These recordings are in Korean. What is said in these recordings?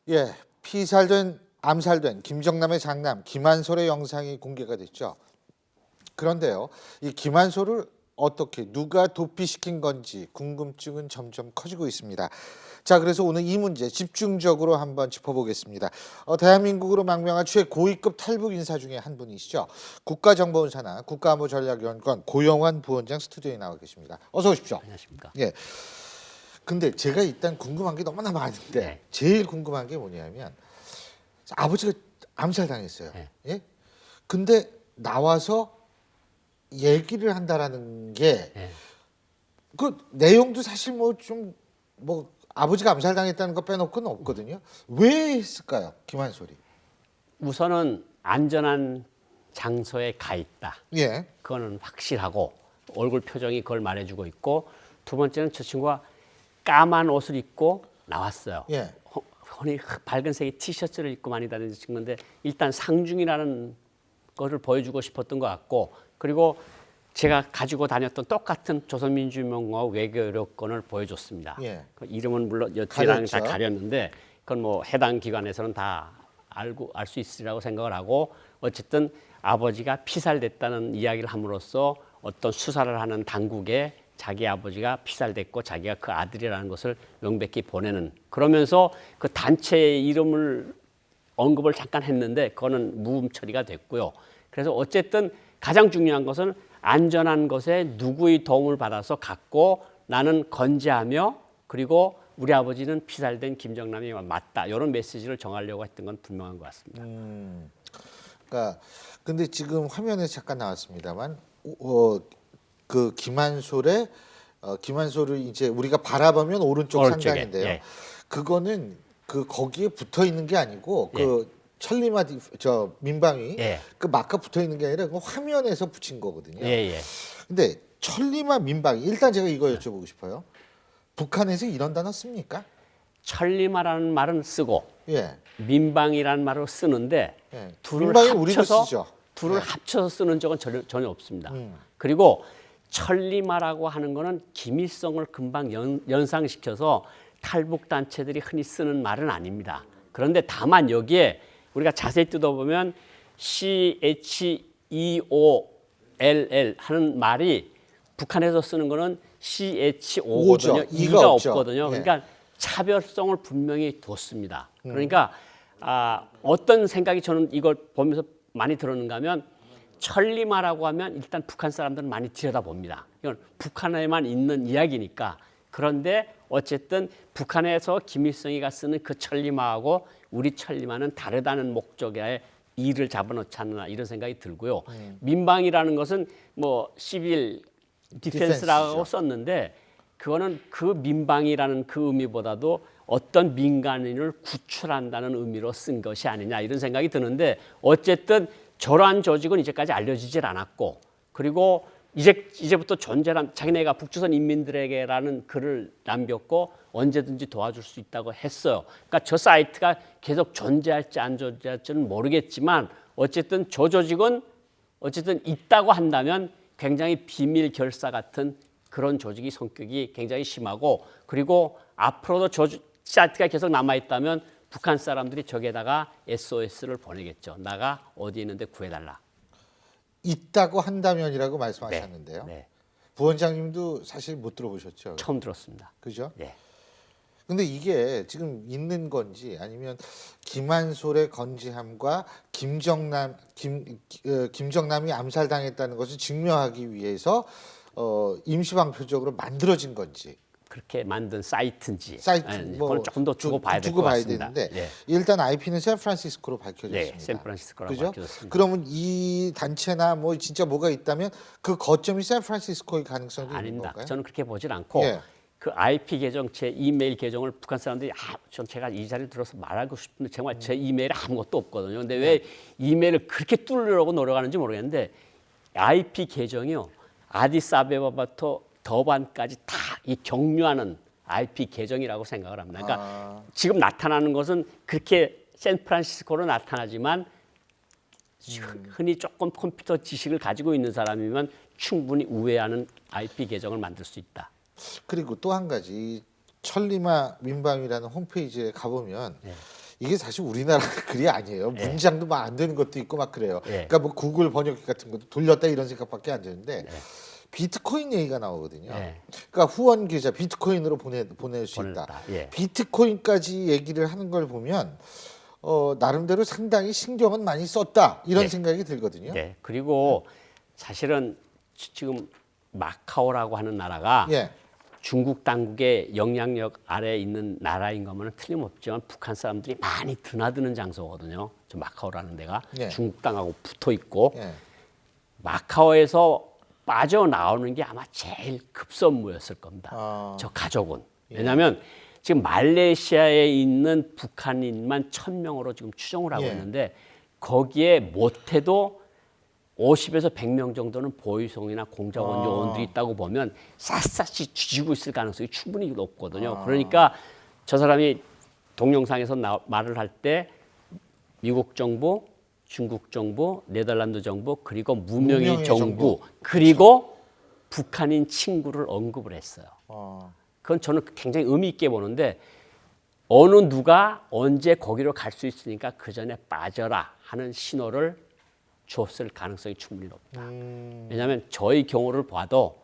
예, 피살된 암살된 김정남의 장남 김한솔의 영상이 공개가 됐죠. 그런데요, 이 김한솔을 어떻게 누가 도피시킨 건지 궁금증은 점점 커지고 있습니다. 자, 그래서 오늘 이 문제 집중적으로 한번 짚어보겠습니다. 대한민국으로 망명한 최고위급 탈북 인사 중에 한 분이시죠. 국가정보원 산하 국가안보전략연구원 고영환 부원장 스튜디오에 나와 계십니다. 어서 오십시오. 안녕하십니까. 예. 근데 제가 일단 궁금한 게 너무나 많은데 네. 제일 궁금한 게 뭐냐면 아버지가 암살당했어요. 네. 예? 근데 나와서 얘기를 한다라는 게 그 내용도 사실 뭐 아버지가 암살당했다는 거 빼놓고는 없거든요. 왜 했을까요, 김한솔이? 우선은 안전한 장소에 가 있다. 예. 그거는 확실하고 얼굴 표정이 그걸 말해주고 있고, 두 번째는 저 친구가 까만 옷을 입고 나왔어요. 예. 흔히 밝은 색의 티셔츠를 입고 많이 다니는 친구인데 일단 상중이라는 거를 보여주고 싶었던 것 같고, 그리고 제가 가지고 다녔던 똑같은 조선민주유명공화국 외교여권을 보여줬습니다. 예. 그 이름은 물론 여기랑 다 가렸죠. 가렸는데 그건 뭐 해당 기관에서는 다 알 수 있으리라고 생각을 하고, 어쨌든 아버지가 피살됐다는 이야기를 함으로써 어떤 수사를 하는 당국에 자기 아버지가 피살됐고 자기가 그 아들이라는 것을 명백히 보내는, 그러면서 그 단체의 이름을 언급을 잠깐 했는데 그거는 무음 처리가 됐고요. 그래서 어쨌든 가장 중요한 것은 안전한 것에 누구의 도움을 받아서 갔고 나는 건재하며, 그리고 우리 아버지는 피살된 김정남이 맞다, 이런 메시지를 정하려고 했던 건 분명한 것 같습니다. 그러니까 근데 지금 화면에 잠깐 나왔습니다만 그 김한솔의 김한솔을 이제 우리가 바라보면 오른쪽 오른쪽에, 상단인데요. 예. 그거는 그 거기에 붙어 있는 게 아니고 예. 그 천리마 저 민방위 예. 그 마크 붙어 있는 게 아니라 그 화면에서 붙인 거거든요. 예. 근데 천리마 민방위 일단 제가 이거 여쭤보고 싶어요. 북한에서 이런 단어 씁니까? 천리마라는 말은 쓰고 예. 민방이라는 말을 쓰는데 예. 둘을 민방위 우리도 합쳐서 쓰죠. 둘을 예. 합쳐서 쓰는 적은 전혀 없습니다. 그리고 천리마라고 하는 거는 기밀성을 금방 연상시켜서 탈북 단체들이 흔히 쓰는 말은 아닙니다. 그런데 다만 여기에 우리가 자세히 뜯어보면 CHEOLL 하는 말이 북한에서 쓰는 거는 CHO거든요. 오죠. E가 없죠. 없거든요. 예. 그러니까 차별성을 분명히 뒀습니다. 그러니까 어떤 생각이 저는 이걸 보면서 많이 들었는가 하면, 천리마라고 하면 일단 북한 사람들은 많이 들여다봅니다. 이건 북한에만 있는 이야기니까. 그런데 어쨌든 북한에서 김일성이가 쓰는 그 천리마하고 우리 천리마는 다르다는 목적에 이를 잡아놓지 않나, 이런 생각이 들고요. 민방이라는 것은 뭐 시빌 디펜스라고 디펜스죠. 썼는데 그거는 그 민방이라는 그 의미보다도 어떤 민간인을 구출한다는 의미로 쓴 것이 아니냐, 이런 생각이 드는데, 어쨌든 저러한 조직은 이제까지 알려지질 않았고, 그리고 이제부터 존재란, 자기네가 북조선 인민들에게라는 글을 남겼고 언제든지 도와줄 수 있다고 했어요. 그러니까 저 사이트가 계속 존재할지 안 존재할지는 모르겠지만 어쨌든 저 조직은 어쨌든 있다고 한다면 굉장히 비밀 결사 같은 그런 조직이 성격이 굉장히 심하고, 그리고 앞으로도 저 사이트가 계속 남아있다면 북한 사람들이 저기에다가 SOS를 보내겠죠. 나가 어디 있는데 구해달라. 있다고 한다면이라고 말씀하셨는데요. 네. 부원장님도 사실 못 들어보셨죠? 처음 들었습니다. 그죠? 네. 근데 이게 지금 있는 건지 아니면 김한솔의 건지함과 김정남이 암살당했다는 것을 증명하기 위해서 임시방표적으로 만들어진 건지 그렇게 만든 사이트인지 사이트 그건 조금 더 두고 봐야 될 두고 것 봐야 같습니다. 되는데 네. 일단 IP는 샌프란시스코로 밝혀졌습니다. 네, 샌프란시스코라고 그죠? 밝혀졌습니다. 그러면 이 단체나 뭐 진짜 뭐가 있다면 그 거점이 샌프란시스코일 가능성이 있는 아닙니다. 건가요? 저는 그렇게 보질 않고 예. 그 IP 계정, 제 이메일 계정을 북한 사람들이 전 제가 이 자리에 들어서 말하고 싶은데 정말 제 이메일에 아무것도 없거든요. 근데 왜 이메일을 그렇게 뚫으려고 노력하는지 모르겠는데, IP 계정이요, 아디스아베바부터 더반까지 다 이 경유하는 IP 계정이라고 생각을 합니다. 그러니까 지금 나타나는 것은 그렇게 샌프란시스코로 나타나지만 흔히 조금 컴퓨터 지식을 가지고 있는 사람이면 충분히 우회하는 IP 계정을 만들 수 있다. 그리고 또 한 가지 천리마 민방위라는 홈페이지에 가보면 이게 사실 우리나라 글이 아니에요. 문장도 막 안 되는 것도 있고 막 그래요. 그러니까 뭐 구글 번역기 같은 것도 돌렸다 이런 생각밖에 안 되는데 비트코인 얘기가 나오거든요. 그러니까 후원 계좌 비트코인으로 보낼 수 있다. 비트코인까지 얘기를 하는 걸 보면 나름대로 상당히 신경은 많이 썼다 이런 생각이 들거든요. 네. 그리고 사실은 지금 마카오라고 하는 나라가 중국 당국의 영향력 아래에 있는 나라인 것만은 틀림없지만 북한 사람들이 많이 드나드는 장소거든요. 저 마카오라는 데가 중국 당하고 붙어 있고 마카오에서 빠져나오는 게 아마 제일 급선무였을 겁니다. 저 가족은. 왜냐하면 지금 말레이시아에 있는 북한인만 1,000명으로 지금 추정을 하고 있는데 거기에 못해도 50에서 100명 정도는 보이송이나 공작원 요원들이 있다고 보면 샅샅이 뒤지고 있을 가능성이 충분히 높거든요. 그러니까 저 사람이 동영상에서 말을 할 때 미국 정부, 중국 정부, 네덜란드 정부 그리고 무명의 정부 그리고 북한인 친구를 언급을 했어요. 그건 저는 굉장히 의미 있게 보는데 어느 누가 언제 거기로 갈 수 있으니까 그 전에 빠져라 하는 신호를 줬을 가능성이 충분히 높다. 왜냐하면 저희 경우를 봐도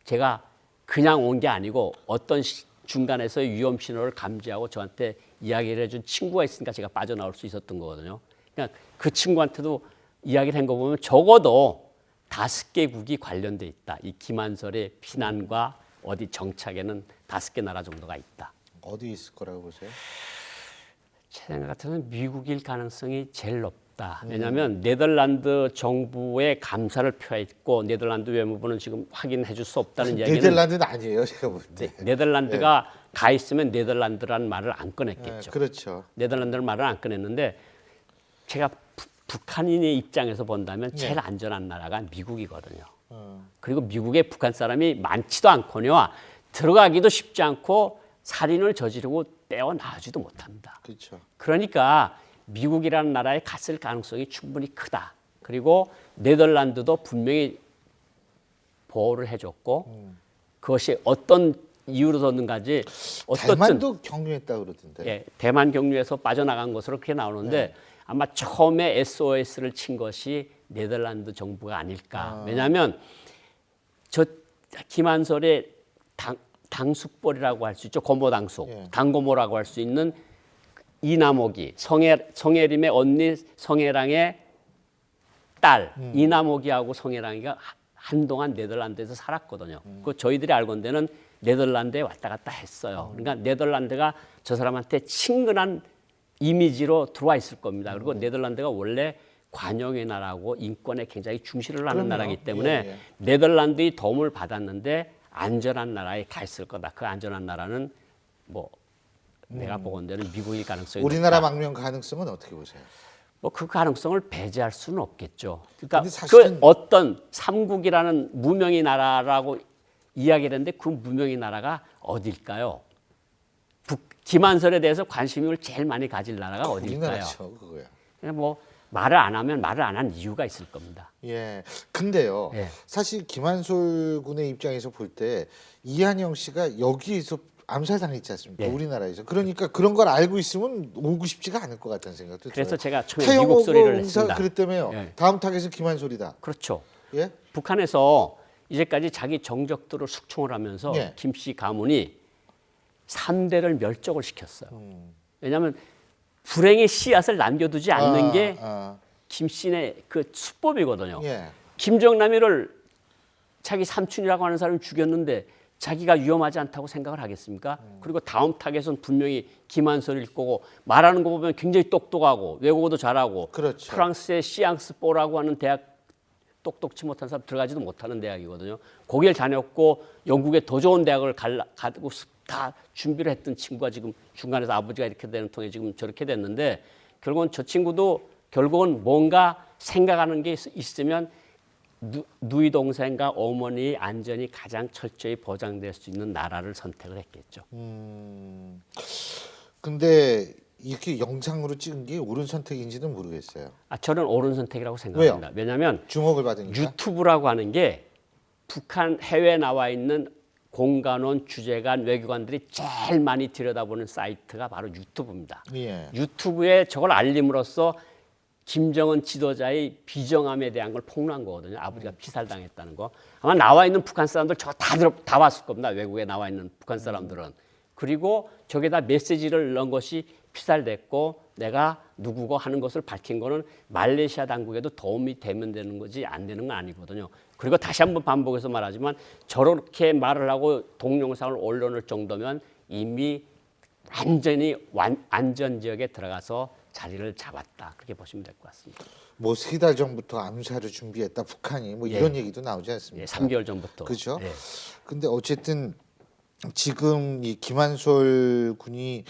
제가 그냥 온 게 아니고 어떤 중간에서 위험 신호를 감지하고 저한테 이야기를 해준 친구가 있으니까 제가 빠져나올 수 있었던 거거든요. 그러니까 그 친구한테도 이야기를 한 거 보면 적어도 5개국이 관련돼 있다. 이 김한설의 피난과 어디 정착에는 5개 나라 정도가 있다. 어디 있을 거라고 보세요? 제 생각 같아서는 미국일 가능성이 제일 높다. 왜냐하면 네덜란드 정부의 감사를 표했고 네덜란드 외무부는 지금 확인해 줄 수 없다는 이야기는 네덜란드는 아니에요, 제가 볼 때. 네덜란드가 가 있으면 네덜란드라는 말을 안 꺼냈겠죠. 그렇죠. 네덜란드라는 말을 안 꺼냈는데 제가 북한인의 입장에서 본다면 제일 안전한 나라가 미국이거든요. 그리고 미국에 북한 사람이 많지도 않거니와 들어가기도 쉽지 않고 살인을 저지르고 떼어나오지도 못합니다. 그렇죠. 그러니까 미국이라는 나라에 갔을 가능성이 충분히 크다. 그리고 네덜란드도 분명히 보호를 해줬고 그것이 어떤 이유로든지 어떻든 대만도 경유했다 그러던데. 대만 경유에서 빠져나간 것으로 그렇게 나오는데 아마 처음에 SOS를 친 것이 네덜란드 정부가 아닐까. 왜냐하면 저 김한설의 당숙벌이라고 할 수 있죠. 고모당숙, 당고모라고 할 수 있는 이남옥이 성혜림의 언니 성혜랑의 딸 이남옥이하고 성혜랑이가 한동안 네덜란드에서 살았거든요. 그 저희들이 알건대는 네덜란드에 왔다 갔다 했어요. 그러니까 네덜란드가 저 사람한테 친근한 이미지로 들어와 있을 겁니다. 그리고 네덜란드가 원래 관용의 나라고 인권에 굉장히 중시를 하는 나라이기 때문에 네덜란드의 도움을 받았는데 안전한 나라에 가 있을 거다. 그 안전한 나라는 뭐 내가 보건대는 미국일 가능성이 우리나라 높다. 망명 가능성은 어떻게 보세요? 뭐 그 가능성을 배제할 수는 없겠죠. 그러니까 사실은 그 어떤 삼국이라는 무명의 나라라고 이야기를 했는데 그 무명의 나라가 어딜까요? 김한설에 대해서 관심을 제일 많이 가질 나라가 어딜까요? 우리나라죠, 그거야. 그냥 뭐 말을 안 하면 말을 안 한 이유가 있을 겁니다. 근데요. 사실 김한솔 군의 입장에서 볼 때 이한영 씨가 여기에서 암살당했지 않습니까? 우리나라에서. 그러니까 그런 걸 알고 있으면 오고 싶지가 않을 것 같다는 생각도 그래서 들어요. 제가 처음에 미국 소리를 했습니다. 그랬다며요. 다음 타겟은 김한솔이다. 그렇죠. 예? 북한에서 이제까지 자기 정적들을 숙청을 하면서 김씨 가문이 3대를 멸종을 시켰어요. 왜냐하면 불행의 씨앗을 남겨두지 않는 게 김씨의 그 수법이거든요. 김정남이를 자기 삼촌이라고 하는 사람을 죽였는데 자기가 위험하지 않다고 생각을 하겠습니까? 그리고 다음 타겟은 분명히 김한솔일 거고 말하는 거 보면 굉장히 똑똑하고 외국어도 잘하고 그렇죠. 프랑스의 시앙스포라고 하는 대학 똑똑치 못한 사람 들어가지도 못하는 대학이거든요. 거기를 다녔고 영국의 더 좋은 대학을 가고 다 준비를 했던 친구가 지금 중간에서 아버지가 이렇게 되는 통에 지금 저렇게 됐는데 결국은 저 친구도 결국은 뭔가 생각하는 게 있으면 누이 동생과 어머니의 안전이 가장 철저히 보장될 수 있는 나라를 선택을 했겠죠. 근데 이렇게 영상으로 찍은 게 옳은 선택인지는 모르겠어요. 저는 옳은 선택이라고 생각합니다. 왜요? 왜냐하면 주목을 받으니까. 유튜브라고 하는 게 북한 해외에 나와 있는 공관원, 주재관, 외교관들이 제일 많이 들여다보는 사이트가 바로 유튜브입니다. 예. 유튜브에 저걸 알림으로써 김정은 지도자의 비정함에 대한 걸 폭로한 거거든요. 아버지가 피살당했다는 거. 아마 나와 있는 북한 사람들 저거 다 봤을 겁니다. 외국에 나와 있는 북한 사람들은. 그리고 저기다 메시지를 넣은 것이 피살됐고 내가 누구고 하는 것을 밝힌 거는 말레이시아 당국에도 도움이 되면 되는 거지 안 되는 건 아니거든요. 그리고 다시 한번 반복해서 말하지만 저렇게 말을 하고 동영상을 올려놓을 정도면 이미 완전히 안전 지역에 들어가서 자리를 잡았다. 그렇게 보시면 될 것 같습니다. 뭐 3달 전부터 암살을 준비했다 북한이 뭐 이런 얘기도 나오지 않습니까? 예, 3개월 전부터. 그죠? 예. 근데 어쨌든 지금 이 김한솔 군이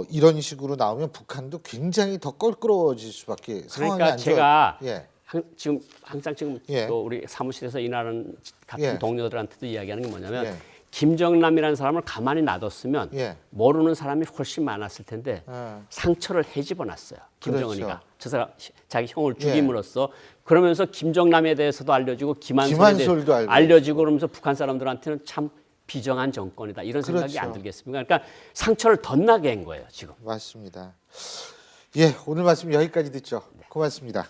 이런 식으로 나오면 북한도 굉장히 더 껄끄러워질 수밖에 상황이 그러니까 안 제가 예. 지금 항상 예. 또 우리 사무실에서 일하는 같은 예. 동료들한테도 이야기하는 게 뭐냐면 예. 김정남이라는 사람을 가만히 놔뒀으면 예. 모르는 사람이 훨씬 많았을 텐데 예. 상처를 헤집어놨어요. 김정은이가. 그렇죠. 저 사람 자기 형을 죽임으로써 그러면서 김정남에 대해서도 알려지고 김한솔에 김한솔도 대해서 알려지고 그러면서 북한 사람들한테는 참 비정한 정권이다. 이런 생각이 그렇죠. 안 들겠습니까? 그러니까 상처를 덧나게 한 거예요. 지금. 맞습니다. 예, 오늘 말씀 여기까지 듣죠. 고맙습니다.